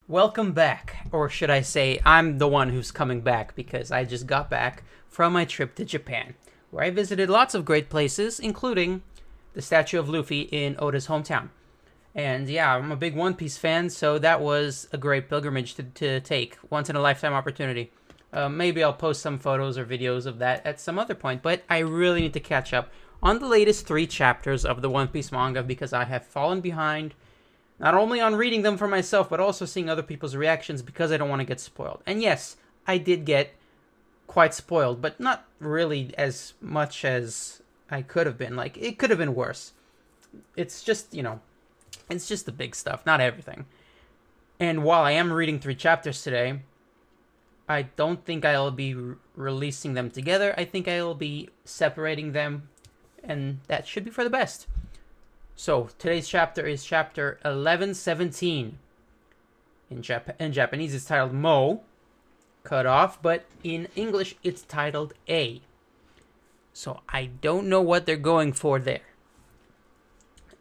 Welcome back, or should I say, I'm the one who's coming back because I just got back from my trip to Japan, where I visited lots of great places, including the statue of Luffy in Oda's hometown. And yeah, I'm a big One Piece fan, so that was a great pilgrimage to take, once in a lifetime opportunity. Maybe I'll post some photos or videos of that at some other point, but I really need to catch up on the latest 3 chapters of the One Piece manga because I have fallen behind not only on reading them for myself, but also seeing other people's reactions because I don't want to get spoiled. And yes, I did get quite spoiled, but not really as much as I could have been. Like, it could have been worse. It's just, it's just the big stuff, not everything. And while I am reading 3 chapters today, I don't think I'll be releasing them together. I think I'll be separating them, and that should be for the best. So, today's chapter is chapter 1117. In Japanese, it's titled Mo, cut off, but in English, it's titled A. So, I don't know what they're going for there.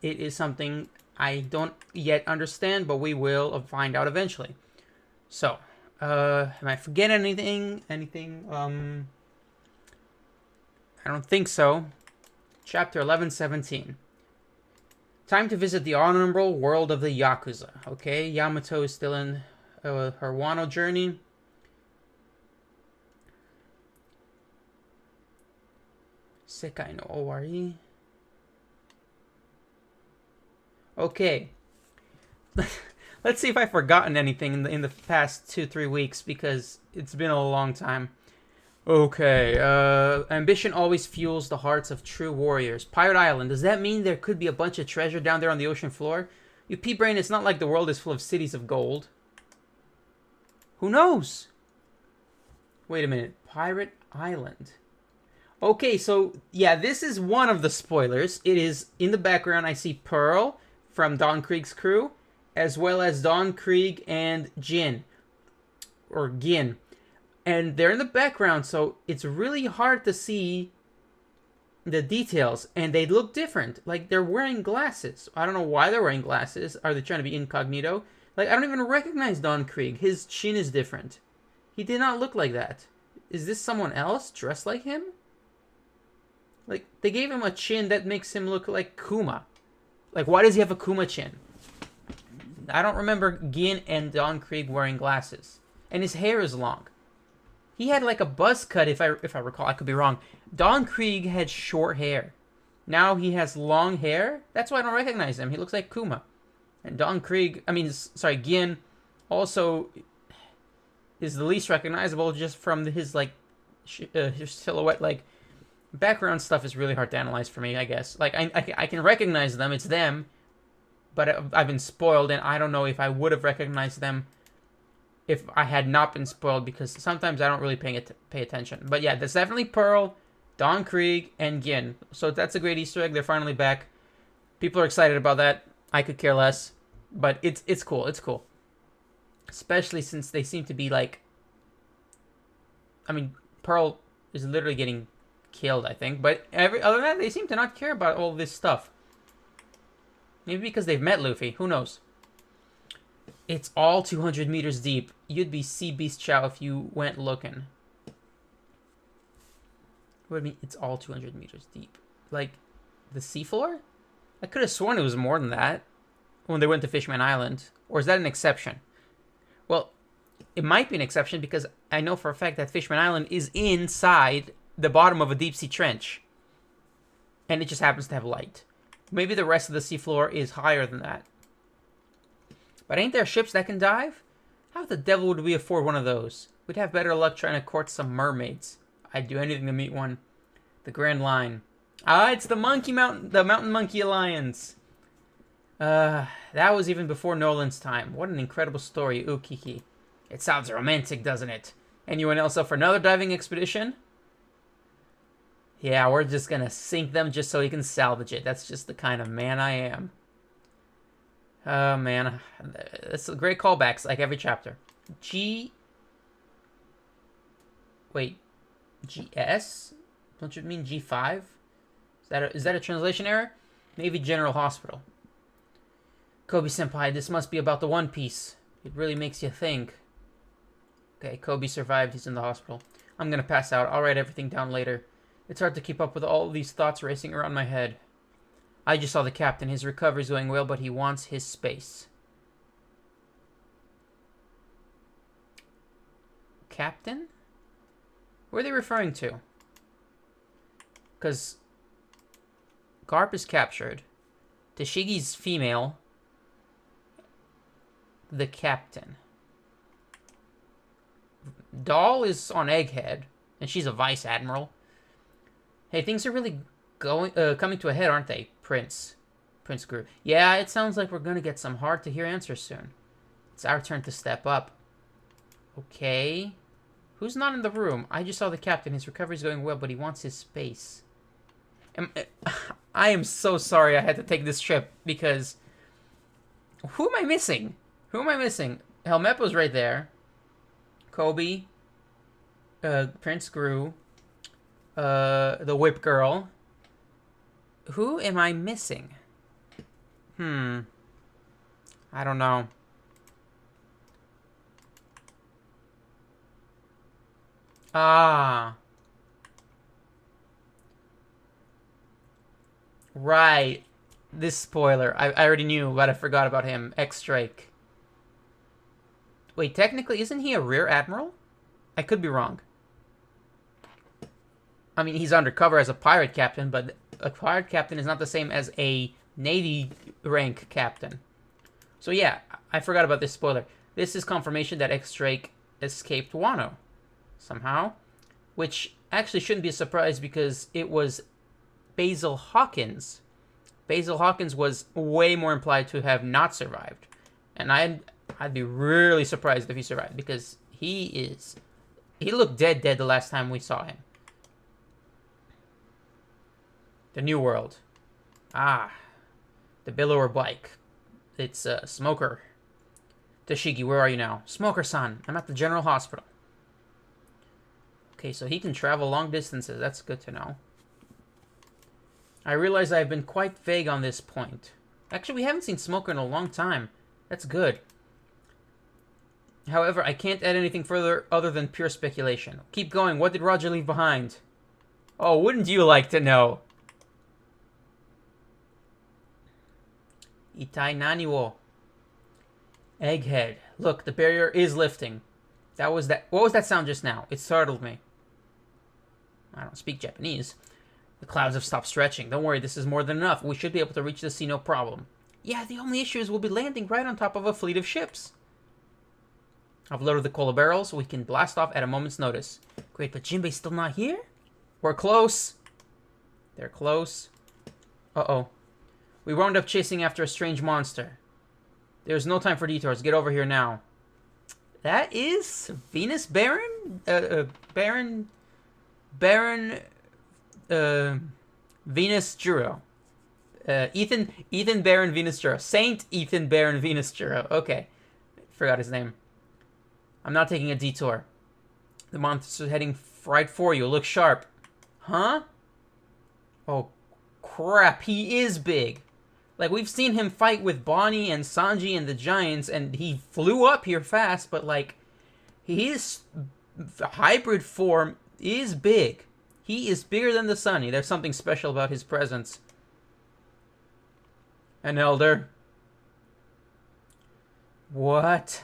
It is something I don't yet understand, but we will find out eventually. So, am I forgetting anything? I don't think so. Chapter 1117. Time to visit the honorable world of the Yakuza. Okay, Yamato is still in her Wano journey. Sekai no Owari. Okay. Let's see if I've forgotten anything in the past 2-3 weeks because it's been a long time. Okay, ambition always fuels the hearts of true warriors. Pirate Island, does that mean there could be a bunch of treasure down there on the ocean floor? You pea-brain, it's not like the world is full of cities of gold. Who knows? Wait a minute, Pirate Island. Okay, so, yeah, this is one of the spoilers. It is, in the background, I see Pearl from Don Krieg's crew, as well as Don Krieg and Gin. And they're in the background, so it's really hard to see the details. And they look different. Like, they're wearing glasses. I don't know why they're wearing glasses. Are they trying to be incognito? Like, I don't even recognize Don Krieg. His chin is different. He did not look like that. Is this someone else dressed like him? Like, they gave him a chin that makes him look like Kuma. Like, why does he have a Kuma chin? I don't remember Gin and Don Krieg wearing glasses. And his hair is long. He had like a buzz cut, if I recall. I could be wrong. Don Krieg had short hair. Now he has long hair. That's why I don't recognize him. He looks like Kuma. And Gin also is the least recognizable just from his like his silhouette. Like, background stuff is really hard to analyze for me, I guess. Like, I can recognize them. It's them. But I've been spoiled, and I don't know if I would have recognized them if I had not been spoiled, because sometimes I don't really pay attention. But yeah, that's definitely Pearl, Don Krieg, and Gin. So that's a great Easter egg. They're finally back. People are excited about that. I could care less. But it's cool. It's cool. Especially since they seem to be like... I mean, Pearl is literally getting killed, I think. But other than that, they seem to not care about all this stuff. Maybe because they've met Luffy. Who knows? It's all 200 meters deep. You'd be Sea Beast Chow if you went looking. What do you mean it's all 200 meters deep? Like, the seafloor? I could have sworn it was more than that when they went to Fishman Island. Or is that an exception? Well, it might be an exception because I know for a fact that Fishman Island is inside the bottom of a deep sea trench. And it just happens to have light. Maybe the rest of the seafloor is higher than that. But ain't there ships that can dive? How the devil would we afford one of those? We'd have better luck trying to court some mermaids. I'd do anything to meet one. The Grand Line. Ah, it's the Mountain Monkey Alliance. That was even before Nolan's time. What an incredible story, Ukiki. It sounds romantic, doesn't it? Anyone else up for another diving expedition? Yeah, we're just gonna sink them just so he can salvage it. That's just the kind of man I am. Oh, man. It's great callbacks, like every chapter. Wait. GS? Don't you mean G5? Is that a translation error? Navy General Hospital. Kobe-senpai, this must be about the One Piece. It really makes you think. Okay, Kobe survived. He's in the hospital. I'm gonna pass out. I'll write everything down later. It's hard to keep up with all these thoughts racing around my head. I just saw the captain. His recovery's going well, but he wants his space. Captain? Who are they referring to? Because Garp is captured. Tashigi's female. The captain. Doll is on Egghead, and she's a vice admiral. Hey, things are really coming to a head, aren't they, Prince? Prince Gru. Yeah, it sounds like we're gonna get some hard-to-hear answers soon. It's our turn to step up. Okay. Who's not in the room? I just saw the captain. His recovery's going well, but he wants his space. I am so sorry I had to take this trip, because... Who am I missing? Who am I missing? Helmeppo's right there. Kobe. Prince Gru. The Whip Girl. Who am I missing? I don't know. Ah. Right. This spoiler. I already knew, but I forgot about him. X-Strike. Wait, technically, isn't he a rear admiral? I could be wrong. I mean, he's undercover as a pirate captain, but a pirate captain is not the same as a Navy rank captain. So yeah, I forgot about this spoiler. This is confirmation that X-Strike escaped Wano. Somehow. Which actually shouldn't be a surprise because it was Basil Hawkins. Basil Hawkins was way more implied to have not survived. And I'd be really surprised if he survived because he looked dead the last time we saw him. The New World. Ah. The Billower bike. It's Smoker. Tashigi, where are you now? Smoker-san, I'm at the General Hospital. Okay, so he can travel long distances. That's good to know. I realize I've been quite vague on this point. Actually, we haven't seen Smoker in a long time. That's good. However, I can't add anything further other than pure speculation. Keep going. What did Roger leave behind? Oh, wouldn't you like to know? Itai nani wo? Egghead. Look, the barrier is lifting. That was that. What was that sound just now? It startled me. I don't speak Japanese. The clouds have stopped stretching. Don't worry, this is more than enough. We should be able to reach the sea, no problem. Yeah, the only issue is we'll be landing right on top of a fleet of ships. I've loaded the cola barrels so we can blast off at a moment's notice. Great, but Jinbei's still not here? We're close. They're close. Uh-oh. We wound up chasing after a strange monster. There's no time for detours. Get over here now. That is Venus Baron? Venus Juro. Ethan Baron Venus Juro. Saint Ethan Baron Venus Juro. Okay. Forgot his name. I'm not taking a detour. The monster's heading right for you. Look sharp. Huh? Oh, crap. He is big. Like, we've seen him fight with Bonnie and Sanji and the Giants, and he flew up here fast, but, like, his hybrid form is big. He is bigger than the Sunny. There's something special about his presence. An elder. What?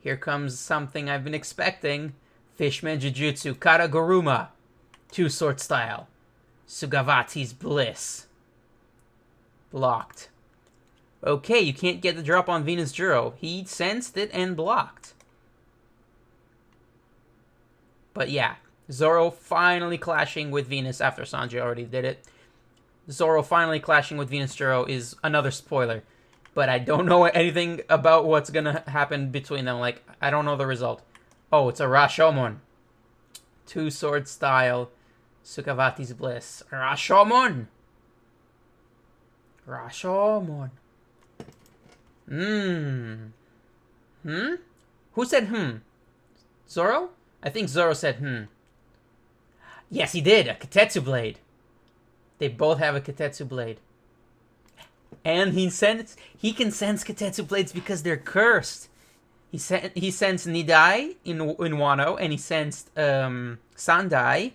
Here comes something I've been expecting. Fishman Jujutsu Karaguruma. Two-sword style. Sugawati's Bliss. Blocked. Okay, you can't get the drop on Venus Juro. He sensed it and blocked. But yeah, Zoro finally clashing with Venus after Sanji already did it. Zoro finally clashing with Venus Juro is another spoiler. But I don't know anything about what's gonna happen between them. Like, I don't know the result. Oh, it's a Rashomon. Two-sword style. Sukawati's Bliss. Rashomon! Rashomon. Who said Zoro? I think Zoro said Yes, he did. A Katetsu blade. They both have a Katetsu blade. And he can sense Kitetsu blades because they're cursed. He sensed Nidai in Wano, and he sensed Sandai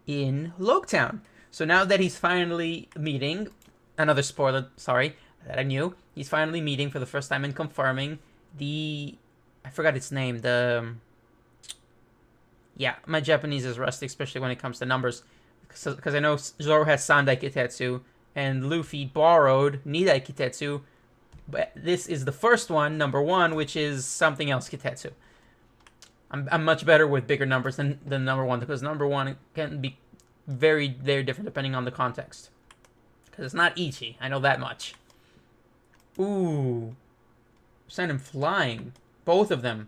in Loketown. So now that he's finally meeting, another spoiler, sorry, that I knew, he's finally meeting for the first time and confirming I forgot its name, yeah, my Japanese is rusty, especially when it comes to numbers, because I know Zoro has Sandai Kitetsu, and Luffy borrowed Nidai Kitetsu, but this is the first one, number 1, which is something else Kitetsu. I'm much better with bigger numbers than number 1, because number 1 can be very different depending on the context. Because it's not Ichi, I know that much. Ooh. Send him flying. Both of them.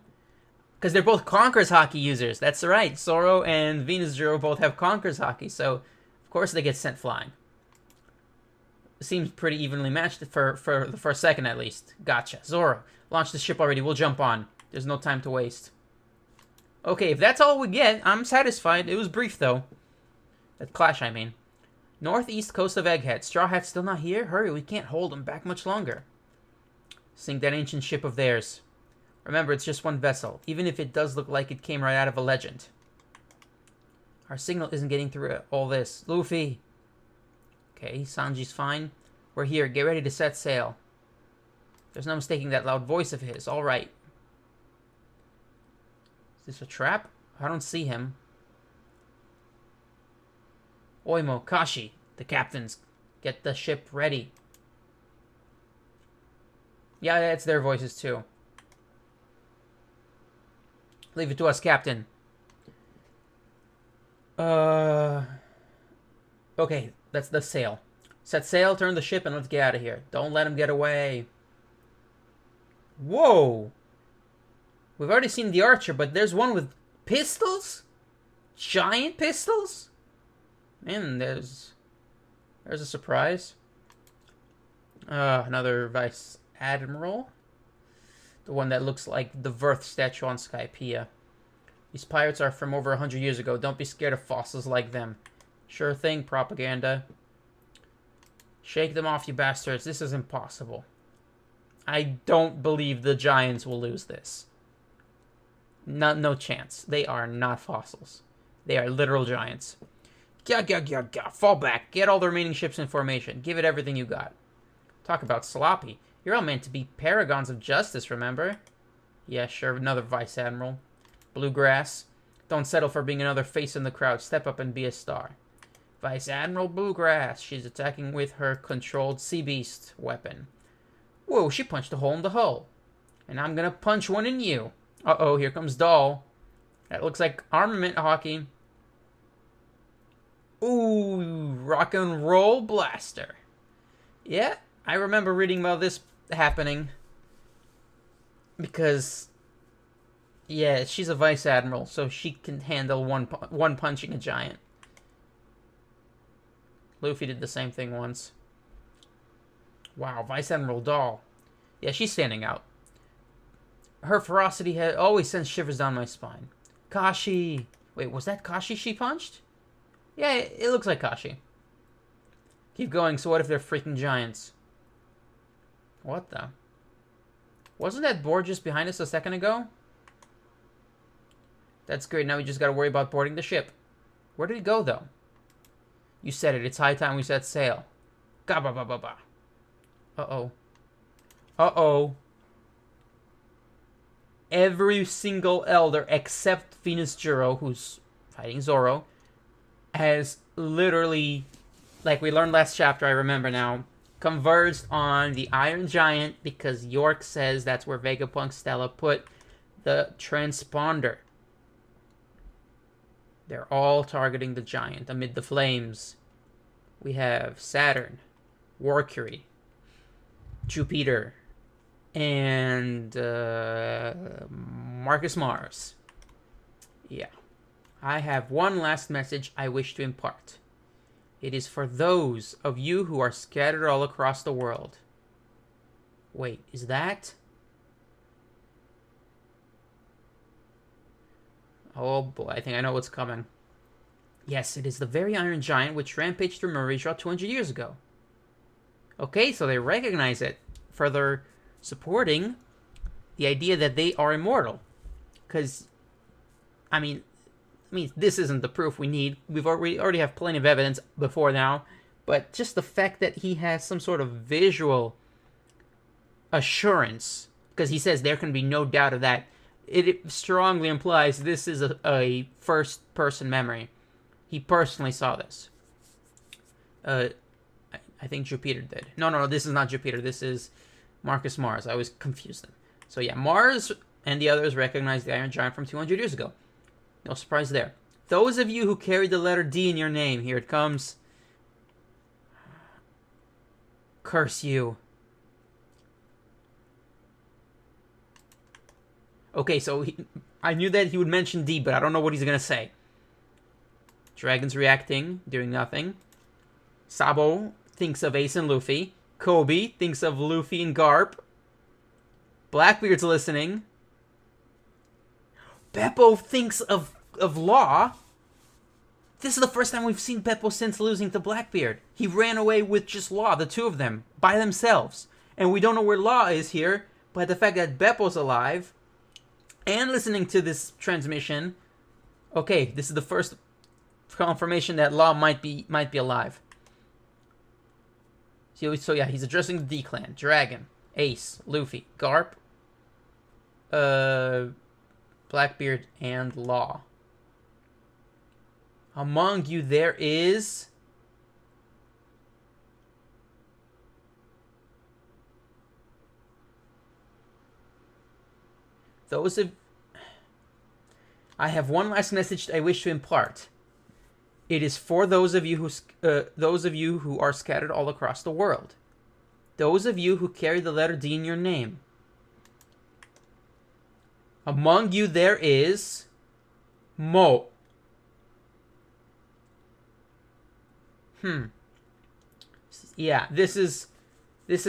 Because they're both Conqueror's Haki users. That's right. Zoro and Venus Zero both have Conqueror's Haki, so of course they get sent flying. Seems pretty evenly matched for the first second at least. Gotcha. Zoro, launch the ship already. We'll jump on. There's no time to waste. Okay, if that's all we get, I'm satisfied. It was brief, though. That clash, I mean. Northeast coast of Egghead. Straw Hat's still not here? Hurry, we can't hold him back much longer. Sink that ancient ship of theirs. Remember, it's just one vessel, even if it does look like it came right out of a legend. Our signal isn't getting through all this. Luffy! Okay, Sanji's fine. We're here. Get ready to set sail. There's no mistaking that loud voice of his. All right. Is this a trap? I don't see him. Oimo, Kashi, the captains. Get the ship ready. Yeah, it's their voices too. Leave it to us, Captain. Okay, that's the sail. Set sail, turn the ship, and let's get out of here. Don't let him get away. Whoa! We've already seen the Archer, but there's one with pistols? Giant pistols? Man, there's a surprise. Another Vice Admiral. The one that looks like the Verth statue on Skypiea. These pirates are from over 100 years ago. Don't be scared of fossils like them. Sure thing, propaganda. Shake them off, you bastards. This is impossible. I don't believe the Giants will lose this. No chance. They are not fossils. They are literal giants. Fall back. Get all the remaining ships in formation. Give it everything you got. Talk about sloppy. You're all meant to be paragons of justice, remember? Yeah, sure. Another Vice Admiral. Bluegrass. Don't settle for being another face in the crowd. Step up and be a star. Vice Admiral Bluegrass. She's attacking with her controlled Sea Beast weapon. Whoa, she punched a hole in the hull. And I'm gonna punch one in you. Uh-oh, here comes Doll. That looks like armament hockey. Ooh, rock and roll blaster. Yeah, I remember reading about this happening. Because, yeah, she's a Vice Admiral, so she can handle one punching a giant. Luffy did the same thing once. Wow, Vice Admiral Doll. Yeah, she's standing out. Her ferocity always sends shivers down my spine. Kashi. Wait, was that Kashi she punched? Yeah, it looks like Kashi. Keep going, so what if they're freaking giants? What the? Wasn't that board just behind us a second ago? That's great, now we just gotta worry about boarding the ship. Where did it go, though? You said it, it's high time we set sail. Ga-ba-ba-ba-ba. Uh-oh. Uh-oh. Every single elder except Venus Juro, who's fighting Zoro, has literally, like we learned last chapter, I remember now, converged on the Iron Giant because York says that's where Vegapunk Stella put the transponder. They're all targeting the giant amid the flames. We have Saturn, Mercury, Jupiter, and Marcus Mars. Yeah. I have one last message I wish to impart. It is for those of you who are scattered all across the world. Wait, is that? Oh boy, I think I know what's coming. Yes, it is the very Iron Giant which rampaged through Mauritius 200 years ago. Okay, so they recognize it, further supporting the idea that they are immortal. Because, I mean, this isn't the proof we need. We already have plenty of evidence before now, but just the fact that he has some sort of visual assurance, because he says there can be no doubt of that, it strongly implies this is a first-person memory. He personally saw this. I think Jupiter did. No, this is not Jupiter. This is Marcus Mars. I was confused then. So yeah, Mars and the others recognized the Iron Giant from 200 years ago. No surprise there. Those of you who carry the letter D in your name, here it comes. Curse you. Okay, so I knew that he would mention D, but I don't know what he's going to say. Dragon's reacting, doing nothing. Sabo thinks of Ace and Luffy. Kobe thinks of Luffy and Garp. Blackbeard's listening. Beppo thinks of Law. This is the first time we've seen Beppo since losing to Blackbeard. He ran away with just Law, the two of them, by themselves. And we don't know where Law is here, but the fact that Beppo's alive and listening to this transmission, okay, this is the first confirmation that Law might be alive. So yeah, he's addressing the D-Clan. Dragon, Ace, Luffy, Garp, Blackbeard, and Law. Among you there is... I have one last message I wish to impart. It is for those of you who are scattered all across the world. Those of you who carry the letter D in your name. Among you there is Mo. Yeah, this is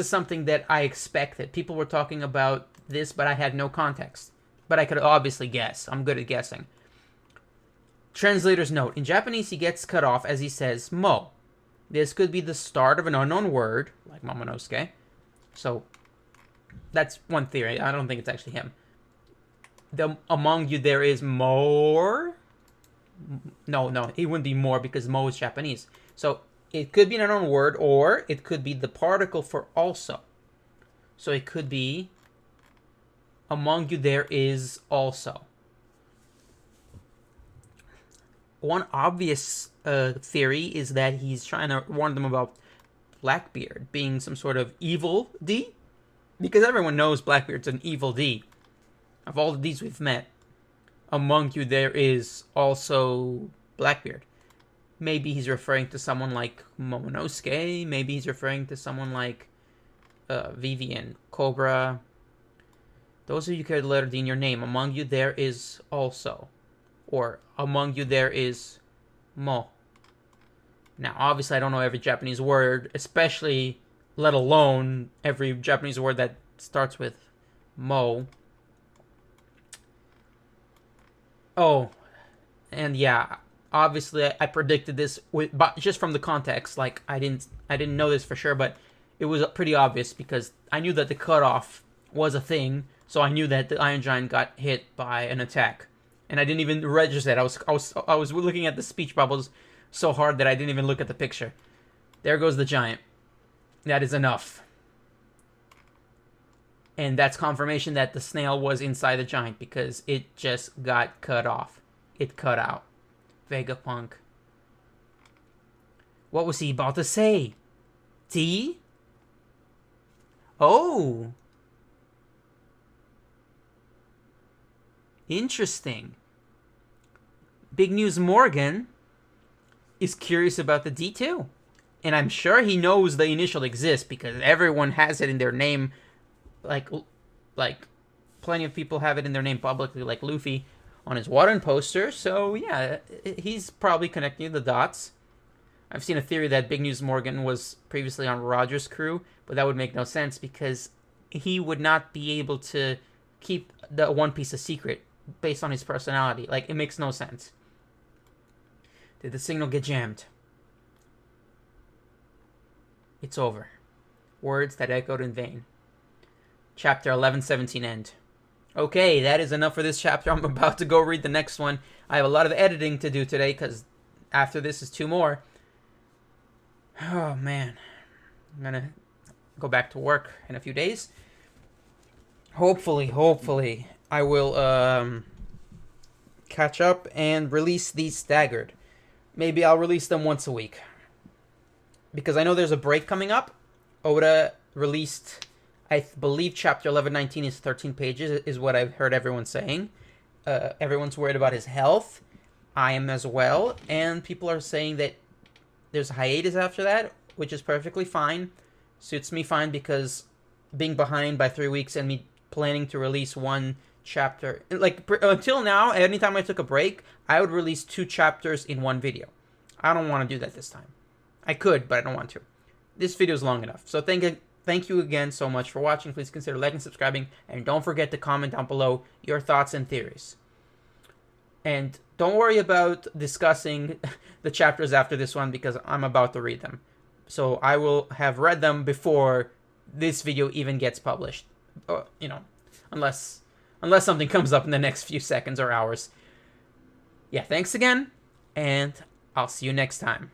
something that I expected. People were talking about this, but I had no context. But I could obviously guess. I'm good at guessing. Translator's note. In Japanese, he gets cut off as he says Mo. This could be the start of an unknown word, like Momonosuke. So, that's one theory. I don't think it's actually him. Among you there is more? No, it wouldn't be more because Mo is Japanese. So, it could be an unknown word, or it could be the particle for also. So, it could be among you there is also. One obvious theory is that he's trying to warn them about Blackbeard being some sort of evil D. Because everyone knows Blackbeard's an evil D. Of all the Ds we've met, among you there is also Blackbeard. Maybe he's referring to someone like Momonosuke. Maybe he's referring to someone like Vivian, Cobra. Those of you who carry the letter D in your name, among you there is also. Or among you there is Mo. Now, obviously, I don't know every Japanese word, especially, let alone, every Japanese word that starts with Mo. Oh, and yeah, obviously, I predicted this but just from the context. Like, I didn't know this for sure, but it was pretty obvious because I knew that the cutoff was a thing, so I knew that the Iron Giant got hit by an attack. And I didn't even register that. I was looking at the speech bubbles so hard that I didn't even look at the picture. There goes the giant. That is enough. And that's confirmation that the snail was inside the giant because it just got cut off. It cut out. Vegapunk. What was he about to say? T? Oh. Interesting. Big News Morgan is curious about the D2. And I'm sure he knows the initial exists because everyone has it in their name. Like plenty of people have it in their name publicly, like Luffy on his Warren poster. So yeah, he's probably connecting the dots. I've seen a theory that Big News Morgan was previously on Roger's crew, but that would make no sense because he would not be able to keep the One Piece a secret based on his personality. Like, it makes no sense. Did the signal get jammed? It's over. Words that echoed in vain. Chapter 1117 end. Okay, that is enough for this chapter. I'm about to go read the next one. I have a lot of editing to do today because after this is 2 more. Oh, man. I'm going to go back to work in a few days. Hopefully, I will catch up and release these staggered. Maybe I'll release them once a week. Because I know there's a break coming up. Oda released, I believe, chapter 1119 is 13 pages, is what I've heard everyone saying. Everyone's worried about his health. I am as well. And people are saying that there's a hiatus after that, which is perfectly fine. Suits me fine because being behind by 3 weeks and me planning to release 1 chapter, like until now, anytime I took a break, I would release 2 chapters in 1 video. I don't want to do that this time. I could, but I don't want to. This video is long enough. So thank you again so much for watching. Please consider liking, subscribing, and don't forget to comment down below your thoughts and theories. And don't worry about discussing the chapters after this one because I'm about to read them. So I will have read them before this video even gets published. Unless something comes up in the next few seconds or hours. Yeah, thanks again, and I'll see you next time.